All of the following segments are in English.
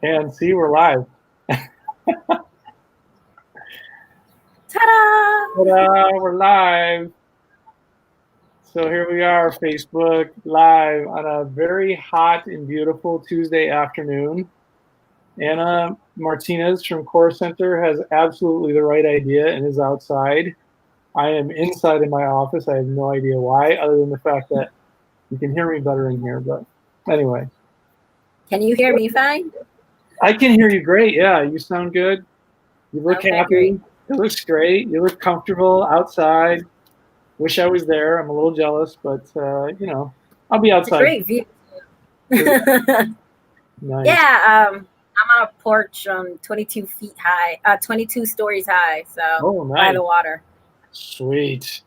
And see, we're live. Ta-da! Ta-da, we're live. So here we are, Facebook live on a very hot and beautiful Tuesday afternoon. Ana Martinez from Core Center has absolutely the right idea and is outside. I am inside in my office. I have no idea why, other than the fact that you can hear me better in here. But anyway. Can you hear me fine? I can hear you great. Yeah, you sound good. You look Okay, happy. great. It looks great. You look comfortable outside. Wish I was there. I'm a little jealous, but I'll be It's a outside. great view. Nice. Yeah, I'm on a porch 22 feet high, 22 stories high, so Oh, by nice. the water. Sweet.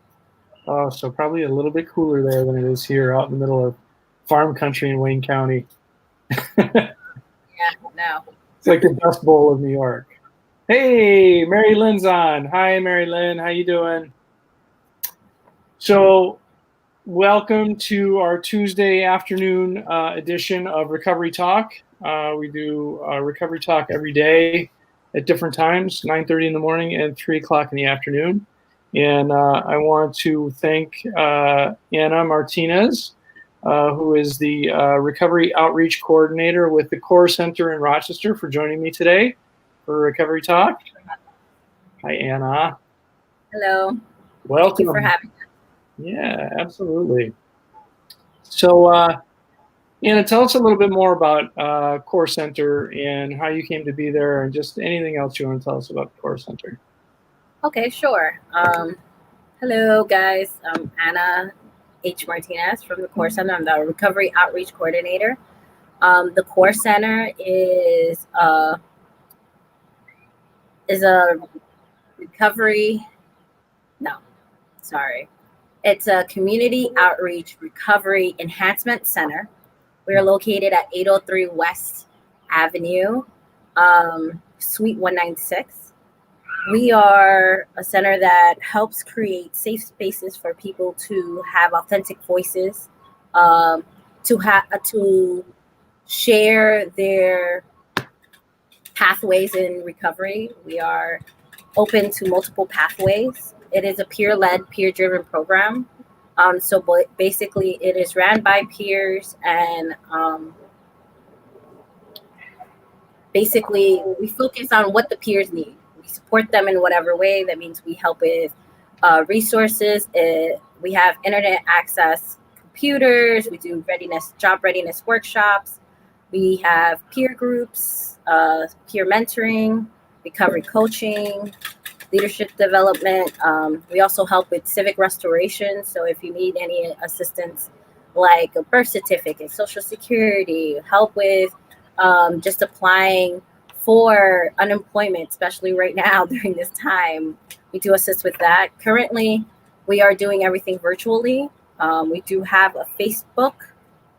Oh, so probably a little bit cooler there than it is here out in the middle of farm country in Wayne County. Yeah, no. It's like the Dust Bowl of New York. Hey, Mary Lynn's on. Hi, Mary Lynn. How you doing? So welcome to our Tuesday afternoon edition of Recovery Talk. We do Recovery Talk every day at different times, 9:30 in the morning and 3 o'clock in the afternoon. And I want to thank Ana Martinez, who is the Recovery Outreach Coordinator with the Core Center in Rochester, for joining me today for Recovery Talk. Hi, Ana. Hello. Welcome. Thank you for having me. Yeah, absolutely. So, Anna, tell us a little bit more about Core Center and how you came to be there, and just anything else you want to tell us about the Core Center. Okay, sure. Hello, guys. I'm Ana H. Martinez from the Core Center. I'm the Recovery Outreach Coordinator. The Core Center is a recovery. No, sorry. It's a community outreach recovery enhancement center. We are located at 803 West Avenue, Suite 196. We are a center that helps create safe spaces for people to have authentic voices, to share their pathways in recovery. We are open to multiple pathways. It is a peer-led, peer-driven program. So basically, it is ran by peers, and basically, we focus on what the peers need. We support them in whatever way. That means we help with resources. We have internet access, computers. We do job readiness workshops. We have peer groups, peer mentoring, recovery coaching, leadership development. We also help with civic restoration. So if you need any assistance, like a birth certificate, Social Security, help with just applying for unemployment, especially right now during this time, we do assist with that. Currently, we are doing everything virtually. We do have a Facebook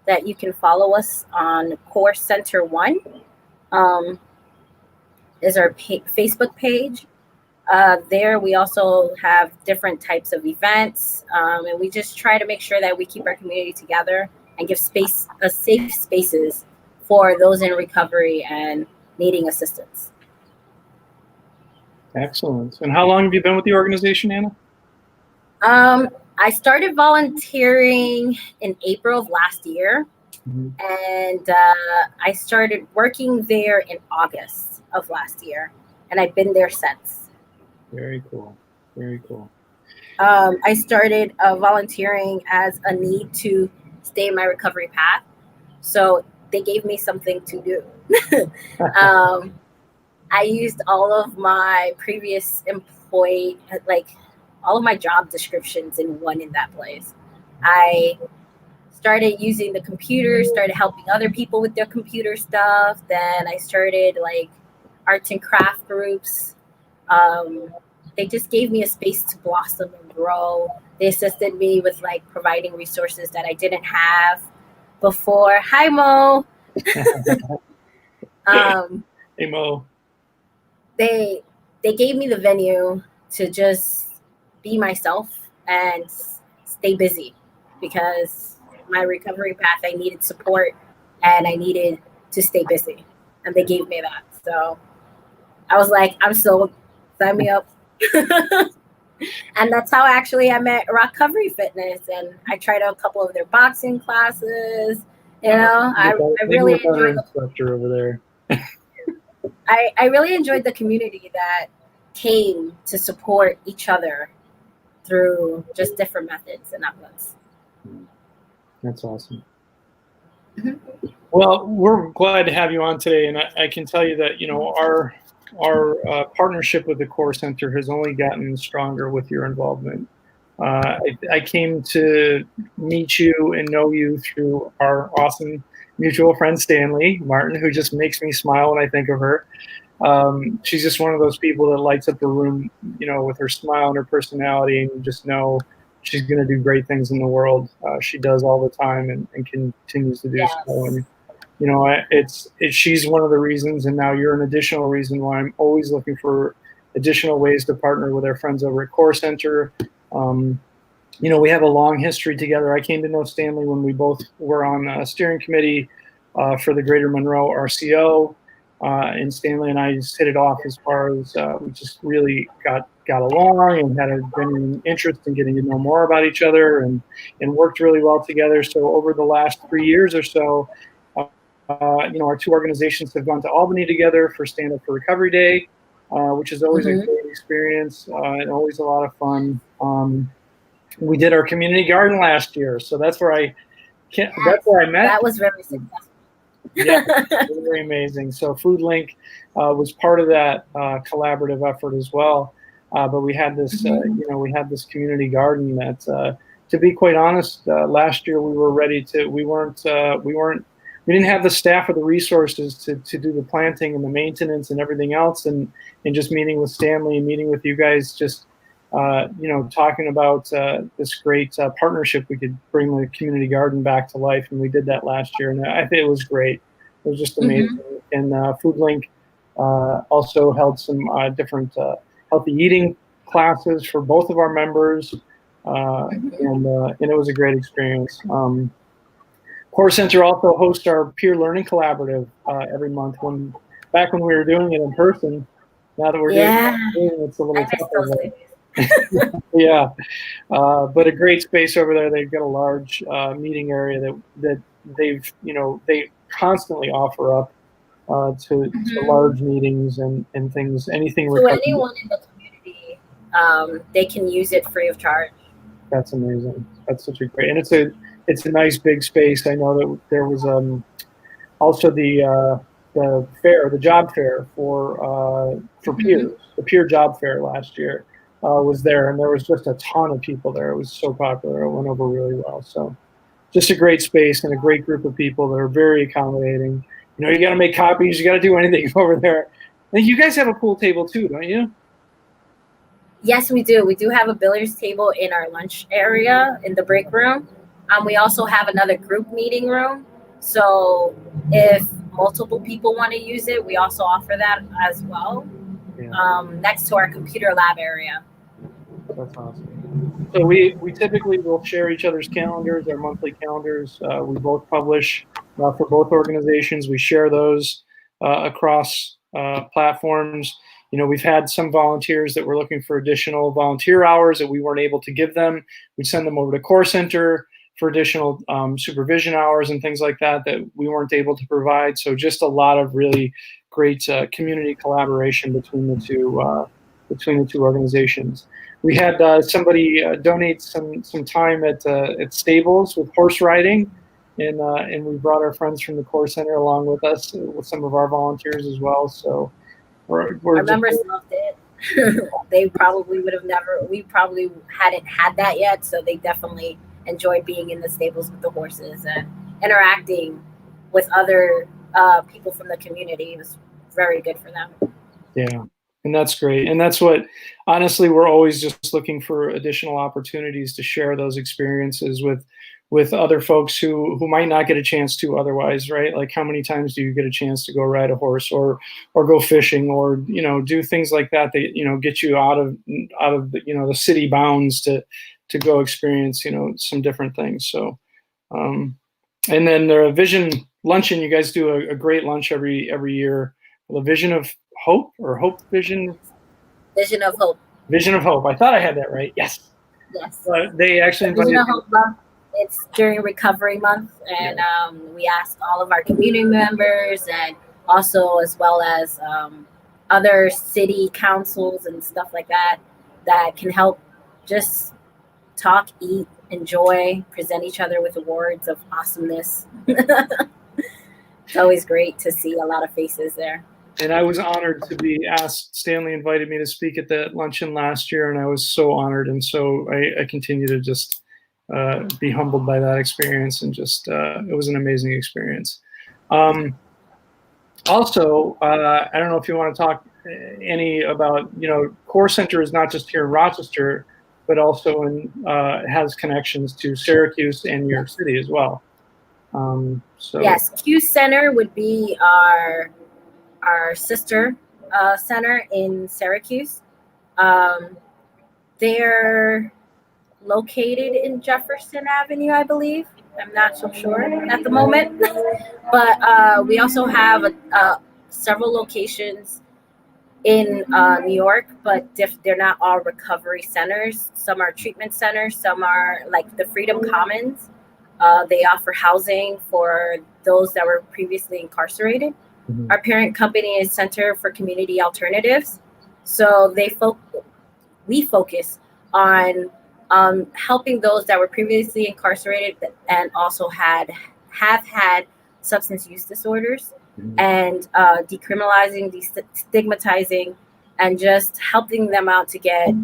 that you can follow us on. Core Center 1 is our Facebook page. There we also have different types of events, and we just try to make sure that we keep our community together and give safe spaces for those in recovery and needing assistance. Excellent. And how long have you been with the organization, Anna? I started volunteering in April of last year, and I started working there in August of last year, and I've been there since. Very cool. Very cool. I started volunteering as a need to stay in my recovery path. So they gave me something to do. I used all of my previous like all of my job descriptions in that place. I started using the computer, started helping other people with their computer stuff. Then I started like arts and craft groups. They just gave me a space to blossom and grow. They assisted me with like providing resources that I didn't have before. Hi, Mo. Hey, Mo. They gave me the venue to just be myself and stay busy, because my recovery path, I needed support and I needed to stay busy. and they gave me that. So I was like, I'm sold. Sign me up. And that's how actually I met Recovery Fitness, and I tried out a couple of their boxing classes. You know, I really enjoyed the instructor over there. I really enjoyed the community that came to support each other through just different methods and outlets. That's awesome. Mm-hmm. Well, we're glad to have you on today, and I can tell you that, you know, our partnership with the Core Center has only gotten stronger with your involvement. I came to meet you and know you through our awesome mutual friend Stanley Martin, who just makes me smile when I think of her. She's just one of those people that lights up the room, you know, with her smile and her personality, and you just know she's going to do great things in the world. She does all the time and continues to do so. And you know, she's one of the reasons, and now you're an additional reason why I'm always looking for additional ways to partner with our friends over at Core Center. You know, we have a long history together. I came to know Stanley when we both were on a steering committee for the Greater Monroe RCO, and Stanley and I just hit it off as far as we just really got along and had a genuine interest in getting to know more about each other, and worked really well together. So over the last 3 years or so, you know, our two organizations have gone to Albany together for Stand Up for Recovery Day, which is always a great experience and always a lot of fun. We did our community garden last year, so that's where I met. That was very successful. Yeah, very amazing. So Food Link was part of that collaborative effort as well. But we had this, you know, we had this community garden that, to be quite honest, last year we were ready to. We didn't have the staff or the resources to do the planting and the maintenance and everything else, and just meeting with Stanley and meeting with you guys, just you know, talking about this great partnership. We could bring the community garden back to life, and we did that last year, and I think it was great. It was just amazing. And Food Link also held some different healthy eating classes for both of our members, and it was a great experience. Core Center also hosts our peer learning collaborative every month. Back when we were doing it in person, now that we're doing it, it's a little tougher. Yeah, but a great space over there. They've got a large meeting area that they've, you know, they constantly offer up to large meetings and things. Anything. So anyone in the community, they can use it free of charge. That's amazing. That's such a great, and it's a nice big space. I know that there was also the fair, the job fair for peers, the peer job fair last year was there, and there was just a ton of people there. It was so popular. It went over really well. So just a great space and a great group of people that are very accommodating. You know, you got to make copies. You got to do anything over there. And you guys have a pool table too, don't you? Yes, we do. We do have a billiards table in our lunch area in the break room. We also have another group meeting room. So if multiple people want to use it, we also offer that as well, next to our computer lab area. That's awesome. So we typically will share each other's calendars, our monthly calendars. We both publish for both organizations. We share those across platforms. You know, we've had some volunteers that were looking for additional volunteer hours that we weren't able to give them. We'd send them over to Core Center for additional supervision hours and things like that we weren't able to provide. So just a lot of really great community collaboration between the two organizations. We had somebody donate some time at stables with horse riding, and we brought our friends from the Core Center along with us with some of our volunteers as well. So our members loved it. They probably we probably hadn't had that yet, so they definitely enjoyed being in the stables with the horses and interacting with other people from the community. It was very good for them. Yeah, and that's great. And that's what, honestly, we're always just looking for additional opportunities to share those experiences with other folks who might not get a chance to otherwise, right? Like, how many times do you get a chance to go ride a horse or go fishing or, you know, do things like that, you know, get you out of the, you know, the city bounds to go experience, you know, some different things. So And then the Vision Luncheon, you guys do a great lunch every year. The Vision of Hope or Hope Vision? Vision of Hope. Vision of Hope. I thought I had that right. Yes. Yes. They actually Vision invited of Hope Month. It's during Recovery Month, and we ask all of our community members, and also as well as other city councils and stuff like that, that can help just talk, eat, enjoy, present each other with awards of awesomeness. It's always great to see a lot of faces there. And I was honored to be asked. Stanley invited me to speak at that luncheon last year, and I was so honored. And so I continue to just be humbled by that experience, and just it was an amazing experience. Also, I don't know if you want to talk any about, Core Center is not just here in Rochester, but also has connections to Syracuse and New York City as well. So yes, Q Center would be our sister center in Syracuse. They're located in Jefferson Avenue, I believe. I'm not so sure at the moment, but we also have several locations in New York, but they're not all recovery centers. Some are treatment centers. Some are like the Freedom Commons. They offer housing for those that were previously incarcerated. Mm-hmm. Our parent company is Center for Community Alternatives. So we focus on helping those that were previously incarcerated and also have had substance use disorders, mm-hmm. and decriminalizing, destigmatizing, and just helping them out to get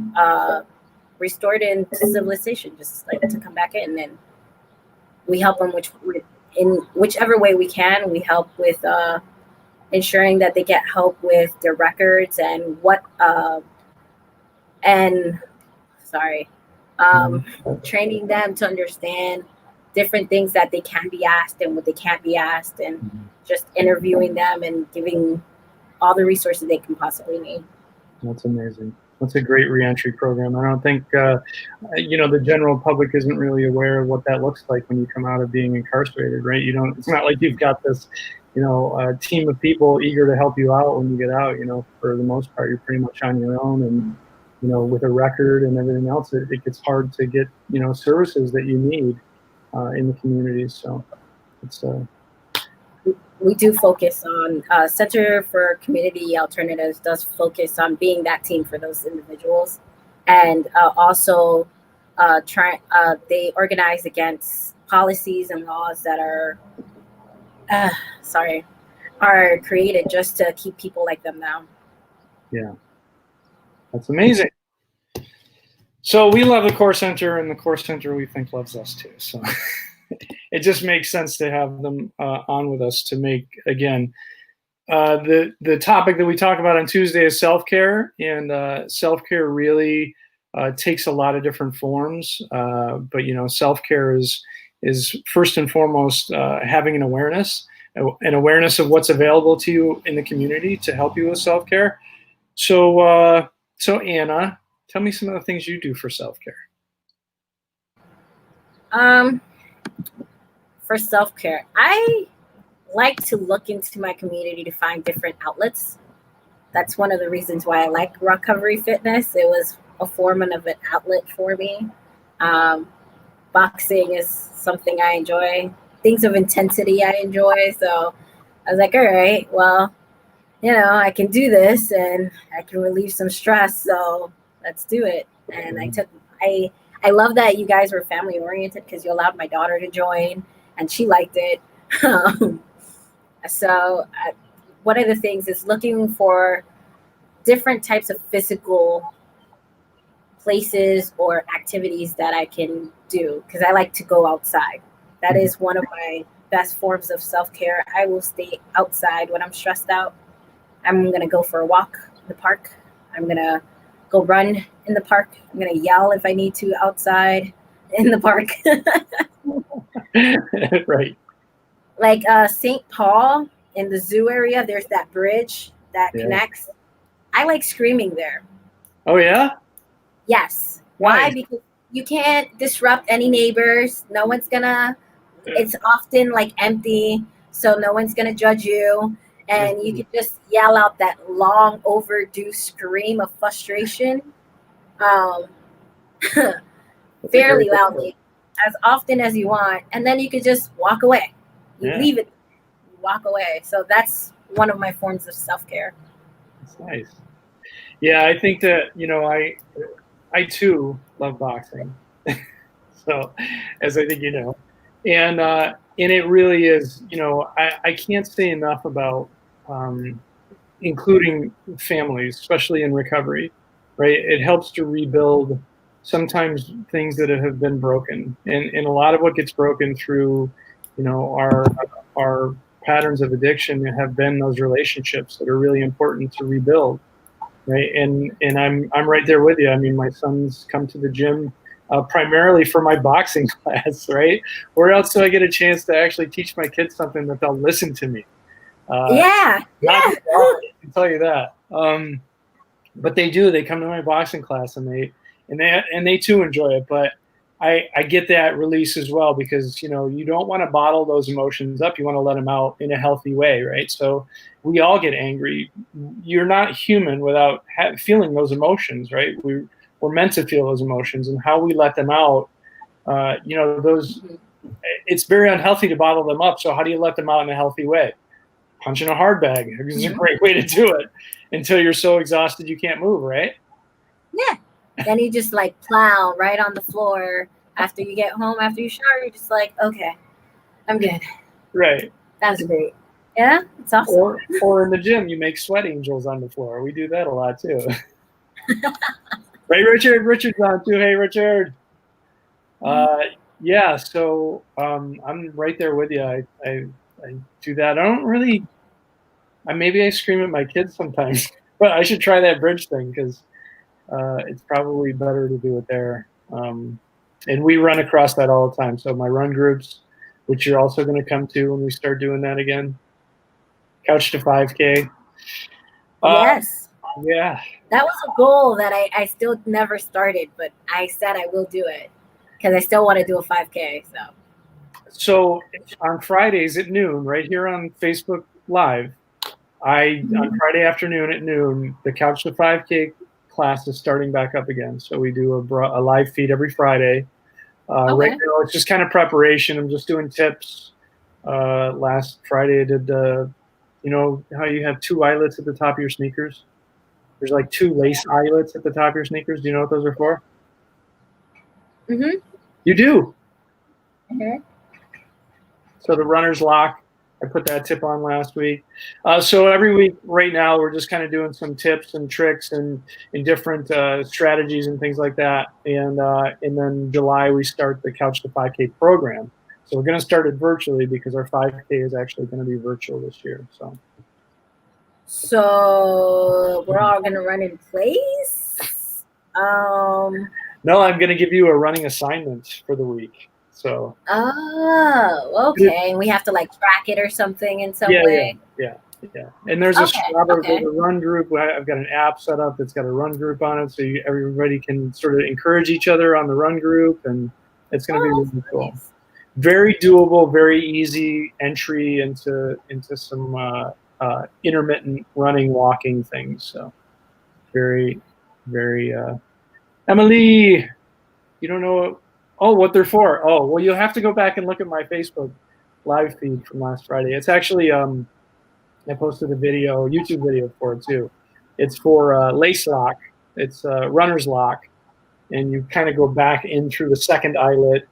restored into civilization, just like to come back in. And we help them in whichever way we can. We help with ensuring that they get help with their records and training them to understand different things that they can be asked and what they can't be asked, and mm-hmm. just interviewing them and giving all the resources they can possibly need. That's amazing. That's a great reentry program. I don't think, the general public isn't really aware of what that looks like when you come out of being incarcerated, right? It's not like you've got this, team of people eager to help you out when you get out. For the most part, you're pretty much on your own, and with a record and everything else, it gets hard to get, services that you need in the community. So it's we do focus on Center for Community Alternatives does focus on being that team for those individuals, and also they organize against policies and laws that are created just to keep people like them down. Yeah. That's amazing. So we love the Core Center, and the Core Center we think loves us too. So it just makes sense to have them on with us to make, again, the topic that we talk about on Tuesday is self-care, and self-care really takes a lot of different forms. But self-care is first and foremost having an awareness of what's available to you in the community to help you with self-care. So Anna, tell me some of the things you do for self-care. For self-care, I like to look into my community to find different outlets. That's one of the reasons why I like recovery fitness. It was a form of an outlet for me. Boxing is something I enjoy. Things of intensity I enjoy. So I was like, all right, well, I can do this and I can relieve some stress. So let's do it. And I love that you guys were family oriented, because you allowed my daughter to join and she liked it. So one of the things is looking for different types of physical places or activities that I can do, because I like to go outside. That is one of my best forms of self-care. I will stay outside when I'm stressed out. I'm going to go for a walk in the park. I'm going to go run in the park. I'm going to yell if I need to outside in the park. Right. Like St. Paul in the zoo area, there's that bridge that connects. I like screaming there. Oh, yeah? Yes. Why? Because you can't disrupt any neighbors. No one's going to It's often like empty, so no one's gonna judge you, and you can just yell out that long overdue scream of frustration, um, fairly loudly, as often as you want, and then you could just walk away. You leave it, you walk away. So that's one of my forms of self-care. That's nice. Yeah, I think that, I too love boxing. So, as I think you know, and it really is, I can't say enough about including families, especially in recovery, right? It helps to rebuild sometimes things that have been broken, and a lot of what gets broken through, our patterns of addiction have been those relationships that are really important to rebuild, right? And I'm right there with you. I mean, my sons come to the gym primarily for my boxing class, right? Where else do I get a chance to actually teach my kids something that they'll listen to me? Yeah. I can tell you that. But they do. They come to my boxing class, and they too enjoy it. But I get that release as well, because you don't want to bottle those emotions up. You want to let them out in a healthy way, right? So we all get angry. You're not human without feeling those emotions, right? We're meant to feel those emotions, and how we let them out. Those. It's very unhealthy to bottle them up. So how do you let them out in a healthy way? Punching a hard bag is a great way to do it, until you're so exhausted you can't move, right? Yeah. Then you just like plow right on the floor after you get home, after you shower. You're just like, okay, I'm good. Right. That was great. Yeah, it's awesome. Or in the gym, you make sweat angels on the floor. We do that a lot too. Right, Richard? Richard's on too. Hey, Richard. Yeah, so I'm right there with you. I do that. I don't really. Maybe I scream at my kids sometimes, but I should try that bridge thing, because it's probably better to do it there. And we run across that all the time. So my run groups, which you're also going to come to when we start doing that again, Couch to 5K. Yes. Yeah. That was a goal that I still never started, but I said I will do it because I still want to do a 5K. So on Fridays at noon, right here on Facebook Live, on Friday afternoon at noon, the Couch to 5K class is starting back up again. So we do a live feed every Friday. Okay. Right now, it's just kind of preparation. I'm just doing tips. Last Friday, I did how you have two eyelets at the top of your sneakers? There's like two lace eyelets at the top of your sneakers. Do you know what those are for? Mm-hmm. You do? Mm-hmm. So the runner's lock, I put that tip on last week. So every week right now, we're just kind of doing some tips and tricks and different strategies and things like that. And then July, we start the Couch to 5K program. So we're going to start it virtually, because our 5K is actually going to be virtual this year. So we're all going to run in place? No, I'm going to give you a running assignment for the week. So. Oh, okay. We have to like track it or something in some way. Yeah. And there's there's a run group. I've got an app set up that's got a run group on it, so everybody can sort of encourage each other on the run group, and it's going to be really cool. Nice. Very doable, very easy entry into some intermittent running, walking things. So very, very. Emily, you don't know what they're for? Oh, well, you'll have to go back and look at my Facebook live feed from last Friday. It's actually I posted a YouTube video for it too. It's for lace lock. It's runner's lock, and you kind of go back in through the second eyelet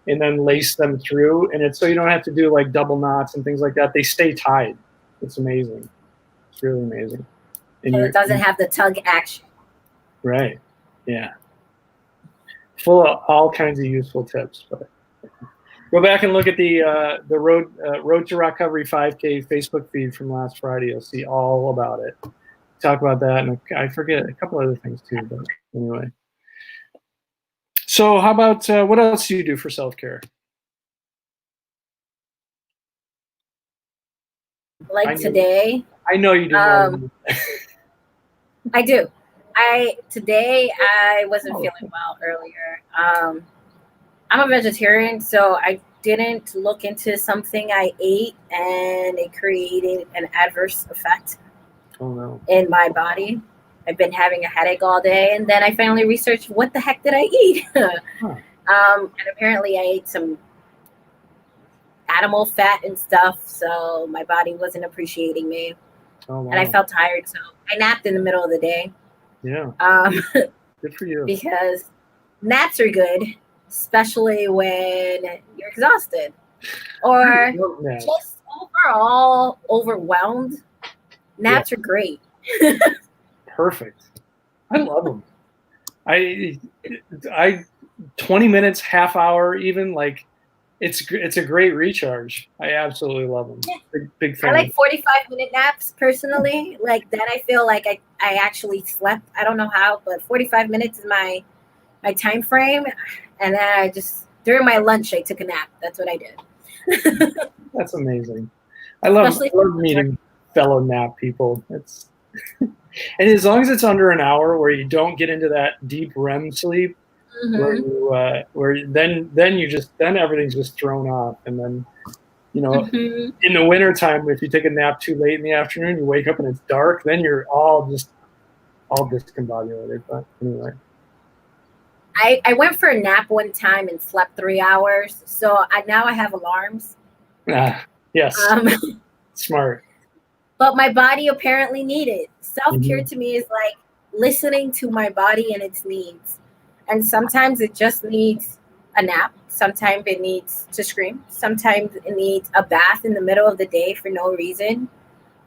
and then lace them through, and it's so you don't have to do like double knots and things like that. They stay tied. It's amazing. It's really amazing. And it doesn't have the tug action. Right. Yeah. Full of all kinds of useful tips. But go back and look at the Road to Recovery 5K Facebook feed from last Friday. You'll see all about it. Talk about that, and I forget a couple other things too. But anyway. So how about what else do you do for self-care? Like today. I know you do. I do. Today I wasn't feeling well earlier. I'm a vegetarian, so I didn't look into something I ate, and it created an adverse effect in my body. I've been having a headache all day, and then I finally researched what the heck did I eat. And apparently I ate some animal fat and stuff, so my body wasn't appreciating me. And I felt tired, so I napped in the middle of the day. Yeah. Good for you. Because naps are good, especially when you're exhausted or just overall overwhelmed. Naps are great. Perfect. I love them. I 20 minutes, half hour, even, like, it's a great recharge. I absolutely love them. Big fan. I like 45-minute naps personally. Like, then I feel like I actually slept. I don't know how, but 45 minutes is my time frame. And then I just, during my lunch, I took a nap. That's what I did. That's amazing. I love meeting fellow nap people. It's and as long as it's under an hour, where you don't get into that deep REM sleep, where then everything's just thrown off, and then in the wintertime, if you take a nap too late in the afternoon, you wake up and it's dark, then you're all discombobulated. But anyway, I went for a nap one time and slept 3 hours, so now I have alarms. Yes. Smart. But my body apparently needed it. Self-care to me is like listening to my body and its needs. And sometimes it just needs a nap. Sometimes it needs to scream. Sometimes it needs a bath in the middle of the day for no reason.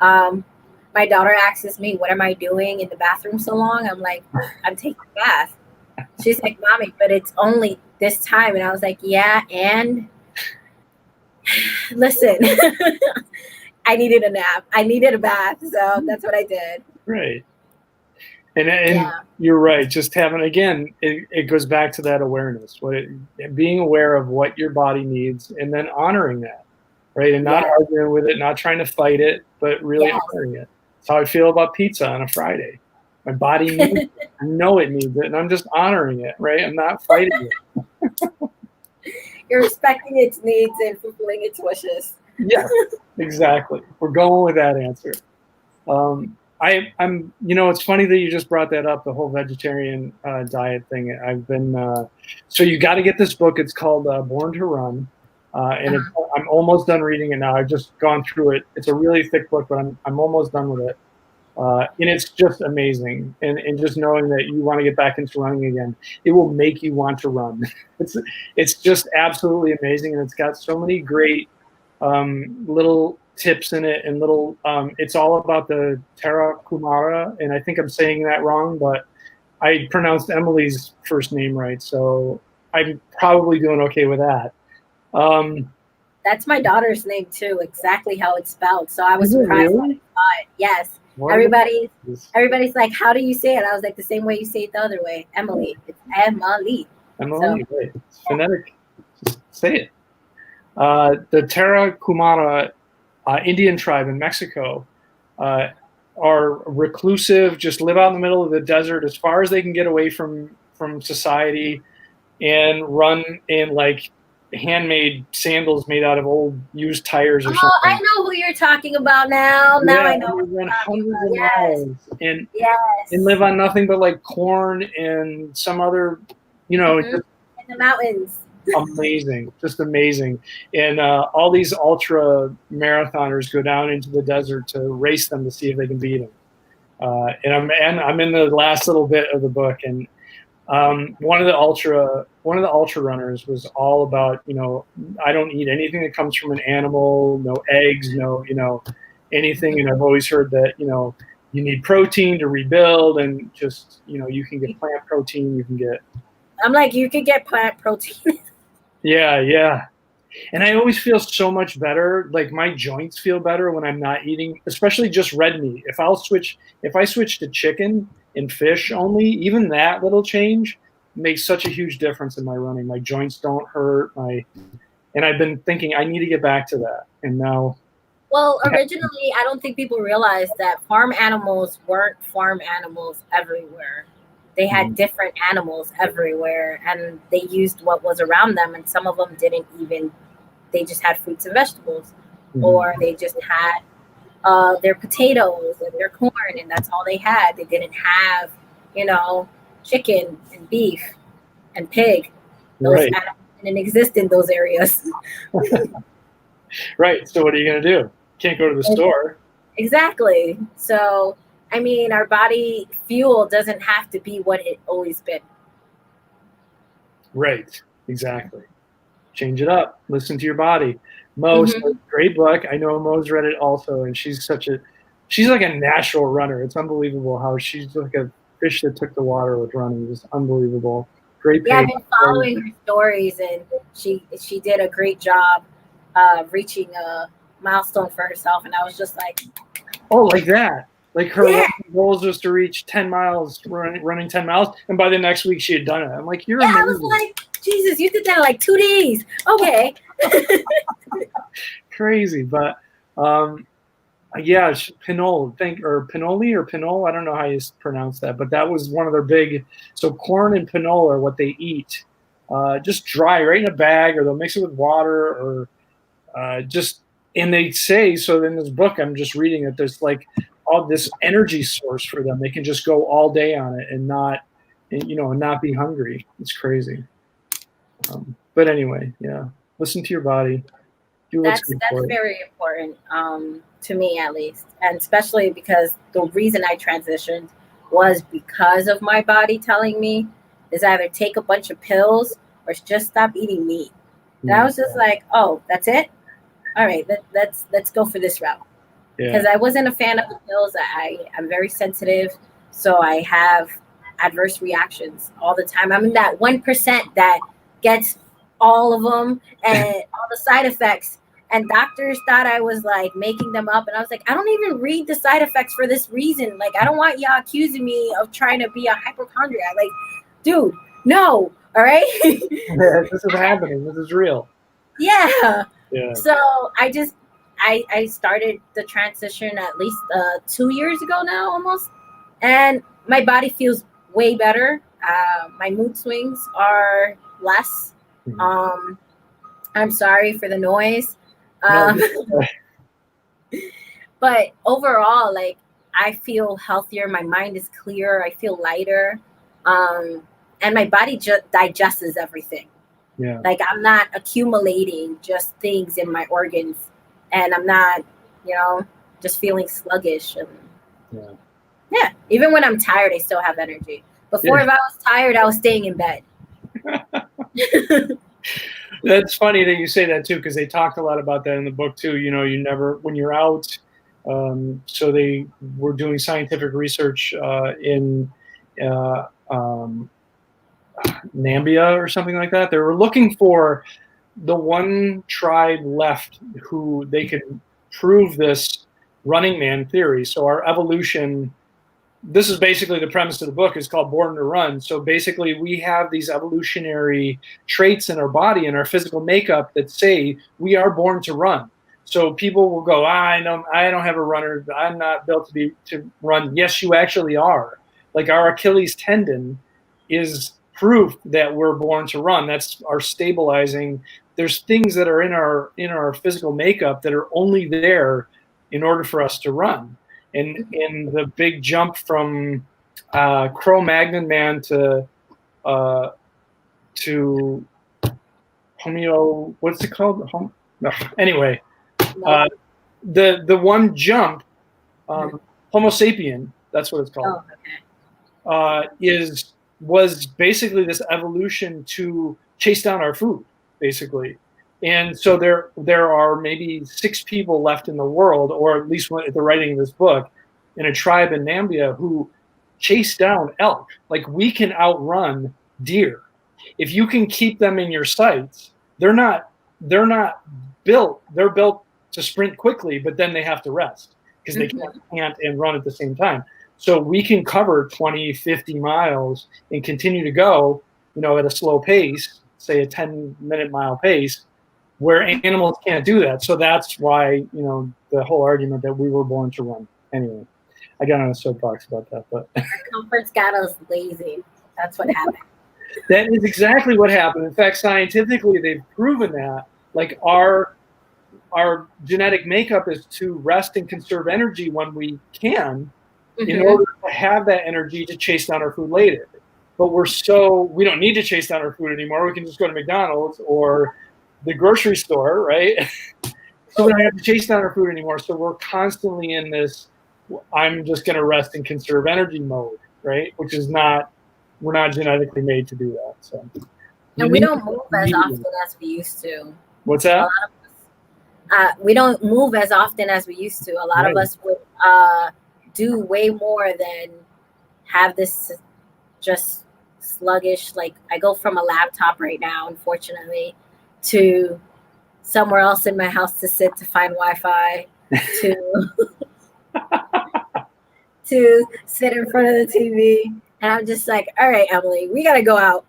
My daughter asks me, what am I doing in the bathroom so long? I'm like, I'm taking a bath. She's like, Mommy, but it's only this time. And I was like, yeah, and listen, I needed a nap. I needed a bath. So that's what I did. Right. And you're right. Just having, again, it goes back to that awareness, being aware of what your body needs, and then honoring that, right? And not arguing with it, not trying to fight it, but really honoring it. That's how I feel about pizza on a Friday. My body needs it. I know it needs it, and I'm just honoring it, right? I'm not fighting it. You're respecting its needs and fulfilling its wishes. Yeah, exactly. We're going with that answer. I'm, it's funny that you just brought that up, the whole vegetarian diet thing. I've been, so you got to get this book. It's called Born to Run. And I'm almost done reading it now. I've just gone through it. It's a really thick book, but I'm almost done with it. And it's just amazing. And just knowing that you want to get back into running again, it will make you want to run. It's just absolutely amazing. And it's got so many great little tips in it, and little it's all about the Tara Kumara, and I think I'm saying that wrong, but I pronounced Emily's first name right, so I'm probably doing okay with that. That's my daughter's name too, exactly how it's spelled, so I was surprised when I saw it. Yes. Everybody's like, how do you say it? I was like, the same way you say it the other way. Emily. It's Emily. Right. It's phonetic. Just say it. The Tara Kumara Indian tribe in Mexico are reclusive, just live out in the middle of the desert as far as they can get away from society, and run in like handmade sandals made out of old used tires or something. I know who you're talking about now. Now I know. Run hundreds of miles and live on nothing but like corn and some other, just in the mountains. Amazing, just amazing. And all these ultra marathoners go down into the desert to race them to see if they can beat them. And I'm in the last little bit of the book, and one of the ultra runners was all about, I don't eat anything that comes from an animal, no eggs, no anything. And I've always heard that you need protein to rebuild, and just you can get plant protein, you can get. I'm like, you could get plant protein. Yeah. And I always feel so much better. Like my joints feel better when I'm not eating, especially just red meat. If I switch to chicken and fish only, even that little change makes such a huge difference in my running. My joints don't hurt. And I've been thinking I need to get back to that. And now. Well, originally, I don't think people realized that farm animals weren't farm animals everywhere. They had different animals everywhere, and they used what was around them, and some of them didn't even they just had fruits and vegetables, Mhm. or they just had their potatoes and their corn, and that's all they had. They didn't have, chicken and beef and pig. Those Right. animals didn't exist in those areas. Right. So what are you going to do? Can't go to the store. Exactly. So, I mean, our body fuel doesn't have to be what it always been. Right. Exactly. Change it up. Listen to your body. Mo, great book. I know Mo's read it also, and she's like a natural runner. It's unbelievable how she's like a fish that took the water with running. Just unbelievable. Great page. Yeah, I've been following her stories, and she did a great job reaching a milestone for herself. And I was just like, oh, like that. Like her goals was to reach 10 miles, running 10 miles, and by the next week she had done it. I'm like, you're amazing. I was like, Jesus, you did that in like 2 days. Okay. Crazy, but yeah, Pinole, Pinole. I don't know how you pronounce that, but that was one of their big. So corn and pinole are what they eat, just dry, right in a bag, or they'll mix it with water, or and they say, so in this book I'm just reading that there's like all this energy source for them. They can just go all day on it and not be hungry. It's crazy. But anyway, yeah, listen to your body. That's very important to me, at least, and especially because the reason I transitioned was because of my body telling me is either take a bunch of pills or just stop eating meat. And I was just like, oh, that's it. All right, let's go for this route. Because I wasn't a fan of the pills. I'm very sensitive, so I have adverse reactions all the time. I'm in that 1% that gets all of them and all the side effects. And doctors thought I was like making them up. And I was like, I don't even read the side effects for this reason. Like, I don't want y'all accusing me of trying to be a hypochondriac. Like, dude, no. All right. This is happening. This is real. Yeah. So I started the transition at least 2 years ago now, almost. And my body feels way better. My mood swings are less. I'm sorry for the noise. But overall, like, I feel healthier. My mind is clearer. I feel lighter. And my body just digests everything. Yeah. Like, I'm not accumulating just things in my organs, and I'm not, just feeling sluggish. And even when I'm tired, I still have energy. Before, if I was tired, I was staying in bed. That's funny that you say that too, because they talked a lot about that in the book too. You never, when you're out. So they were doing scientific research in Nambia or something like that. They were looking for the one tribe left who they could prove this running man theory. So our evolution, this is basically the premise of the book, is called Born to Run. So basically we have these evolutionary traits in our body and our physical makeup that say we are born to run. So people will go, I know I don't have a runner. I'm not built to run. Yes, you actually are. Like, our Achilles tendon is proof that we're born to run. That's our stabilizing. There's things that are in our physical makeup that are only there in order for us to run. And in the big jump from Cro-Magnon man to Homo, what's it called? Anyway, the one jump, Homo sapien, that's what it's called. Oh, okay. Was basically this evolution to chase down our food, basically. And so there are maybe 6 people left in the world, or at least at the writing of this book, in a tribe in Nambia who chase down elk. Like, we can outrun deer. If you can keep them in your sights, they're not built. They're built to sprint quickly, but then they have to rest because they can't and run at the same time. So we can cover 20, 50 miles and continue to go, at a slow pace, say a 10-minute mile pace, where animals can't do that. So that's why, the whole argument that we were born to run. Anyway, I got on a soapbox about that, but our comfort's got us lazy. That's what happened. That is exactly what happened. In fact, scientifically, they've proven that like our genetic makeup is to rest and conserve energy when we can, in order to have that energy to chase down our food later. But we don't need to chase down our food anymore. We can just go to McDonald's or the grocery store, right? So we don't have to chase down our food anymore. So we're constantly in this, I'm just going to rest and conserve energy mode, right? Which is we're not genetically made to do that. So, and we don't move as often as we used to. What's that? We don't move as often as we used to. A lot of us would do way more than have this just sluggish. Like, I go from a laptop right now, unfortunately, to somewhere else in my house to sit to find Wi-Fi, to sit in front of the TV. And I'm just like, all right, Emily, we got to go out,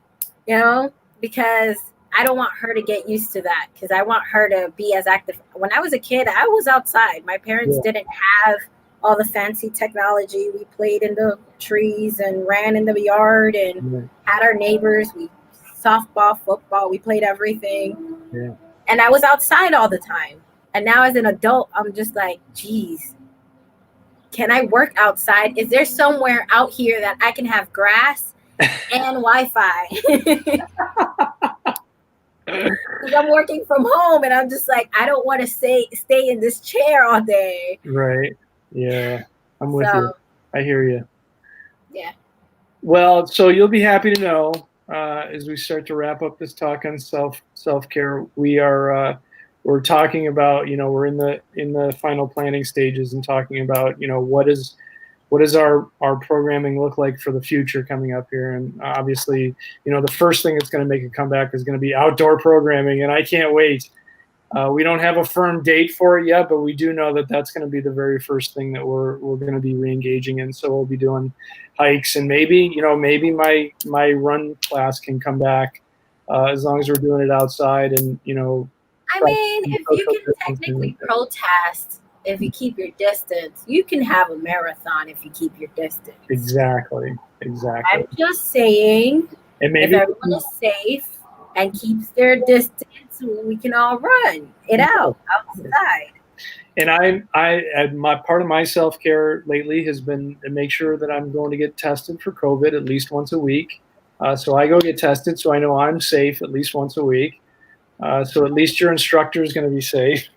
because I don't want her to get used to that, because I want her to be as active. When I was a kid, I was outside. My parents didn't have all the fancy technology. We played in the trees and ran in the yard and had our neighbors. We softball, football, we played everything. Yeah. And I was outside all the time. And now as an adult, I'm just like, geez, can I work outside? Is there somewhere out here that I can have grass and Wi-Fi? Because I'm working from home and I'm just like, I don't want to stay in this chair all day. Right. Yeah. I'm with you. I hear you. Yeah. Well, so you'll be happy to know, as we start to wrap up this talk on self-care, we're talking about, we're in the final planning stages and talking about, what does our programming look like for the future coming up here? And obviously, the first thing that's going to make a comeback is going to be outdoor programming, and I can't wait. We don't have a firm date for it yet, but we do know that that's going to be the very first thing that we're going to be re-engaging in. So we'll be doing hikes, and maybe my run class can come back, as long as we're doing it outside, and I mean, if you can technically protest, if you keep your distance, you can have a marathon if you keep your distance. Exactly. I'm just saying, and maybe if everyone is safe and keeps their distance, we can all run it out outside. And my part of my self-care lately has been to make sure that I'm going to get tested for COVID at least once a week. So I go get tested, so I know I'm safe at least once a week. So at least your instructor is going to be safe.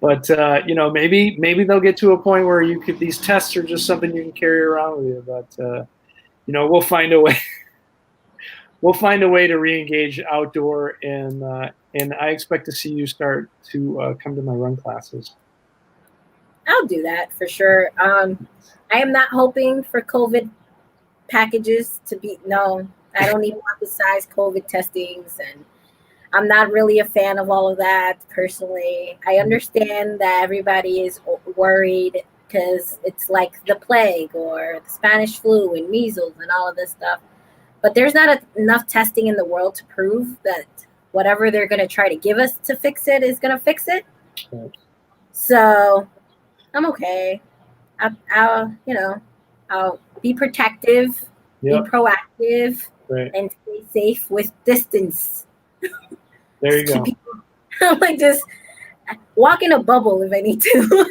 But maybe they'll get to a point where these tests are just something you can carry around with you. But we'll find a way. We'll find a way to re-engage outdoor, and I expect to see you start to come to my run classes. I'll do that for sure. I am not hoping for COVID packages to be. No, I don't even emphasize COVID testings, and I'm not really a fan of all of that personally. I understand that everybody is worried because it's like the plague or the Spanish flu and measles and all of this stuff. But there's not enough testing in the world to prove that whatever they're going to try to give us to fix it is going to fix it. Right. So I'm okay. I'll be protective, be proactive, and stay safe with distance. There you go. I'm like, just walk in a bubble if I need to.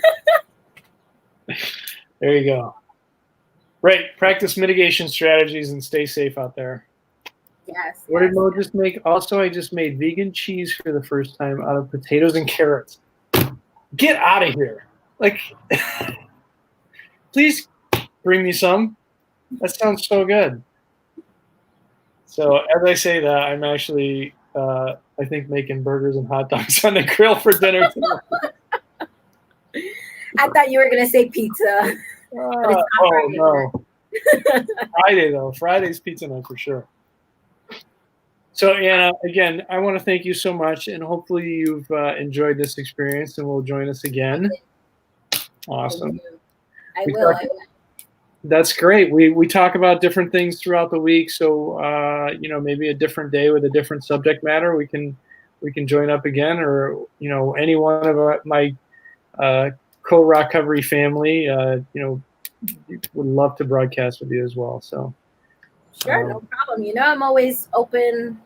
There you go. Right. Practice mitigation strategies and stay safe out there. Yes. What did Mo just make? Also, I just made vegan cheese for the first time out of potatoes and carrots. Get out of here. Like, please bring me some. That sounds so good. So as I say that, I'm actually, I think, making burgers and hot dogs on the grill for dinner tonight. I thought you were going to say pizza. Oh, no. Friday, though. Friday's pizza night for sure. So, Anna, again, I want to thank you so much, and hopefully you've enjoyed this experience and will join us again. Awesome. I will. That's great. We talk about different things throughout the week, so maybe a different day with a different subject matter, we can join up again, or any one of my co-recovery family, would love to broadcast with you as well. So sure, no problem. I'm always open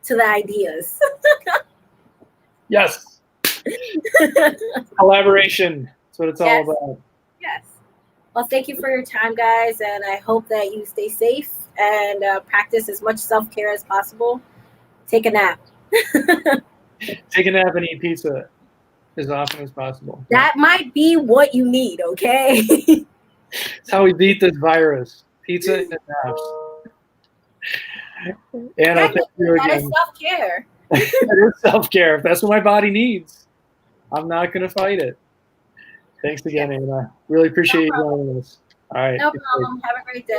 to the ideas. Yes. Collaboration. That's what it's all about. Yes. Well, thank you for your time, guys, and I hope that you stay safe and practice as much self-care as possible. Take a nap. Take a nap and eat pizza as often as possible. That might be what you need, okay? That's how we beat this virus. Pizza and naps. Anna, thank you again. That is self-care. That is self-care. If that's what my body needs, I'm not going to fight it. Thanks again, Anna. Really appreciate you joining us. All right. No problem. Have a great day.